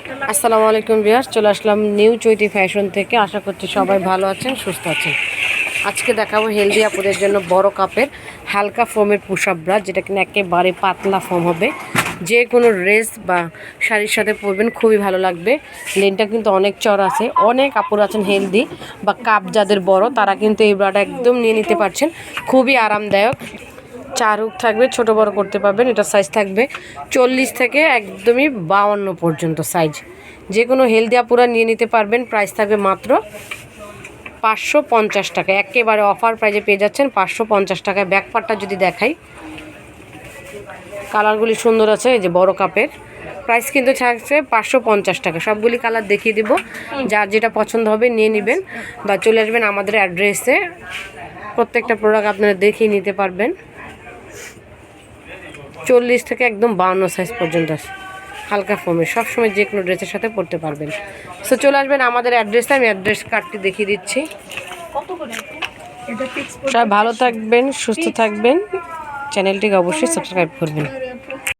আসসালামু আলাইকুম ভিউয়ার্স, চলে আসলাম নিউ চৈতি ফ্যাশন থেকে। আশা করছি সবাই ভালো আছেন, সুস্থ আছেন। আজকে দেখাবো হেলদি আপুদের জন্য বড় কাপের হালকা ফোমের পুশ-আপ ব্রা, যেটা কিনা একেবারে পাতলা ফোম হবে। যে কোনো ড্রেস বা শাড়ির সাথে পরবেন, খুবই ভালো লাগবে। লেনটা কিন্তু অনেক চড়া আছে। অনেক কাপড় আছেন হেলদি বা কাপ যাদের বড়, তারা কিন্তু এই ব্রাটা একদম নিয়ে নিতে পারছেন। খুবই আরামদায়ক। 4 হুক থাকবে, ছোট বড় করতে পারবেন। এটা সাইজ থাকবে 40 থেকে একদমই 52 পর্যন্ত সাইজ। যে কোনো হেলদি আপুরা নিয়ে নিতে পারবেন। প্রাইস থাকবে মাত্র 550 টাকা। একেবারে অফার প্রাইজে পেয়ে যাচ্ছেন 550 টাকায়। ব্যাকপার্টটা যদি দেখাই, কালারগুলি সুন্দর আছে। এই যে বড় কাপের প্রাইস কিন্তু থাকছে 550 টাকা। সবগুলি কালার দেখিয়ে দিব, যার যেটা পছন্দ হবে নিয়ে নেবেন বা চলে আসবেন আমাদের অ্যাড্রেসে। প্রত্যেকটা প্রোডাক্ট আপনারা দেখিয়ে নিতে পারবেন। 40 থেকে একদম 52 সাইজ পর্যন্ত আছে। হালকা ফোমের, সবসময় যে কোনো ড্রেসের সাথে পরতে পারবেন। সো চলে আসবেন আমাদের অ্যাড্রেসে। আমি অ্যাড্রেস কার্ডটি দেখিয়ে দিচ্ছি। সবাই ভালো থাকবেন, সুস্থ থাকবেন। চ্যানেলটিকে অবশ্যই সাবস্ক্রাইব করবেন।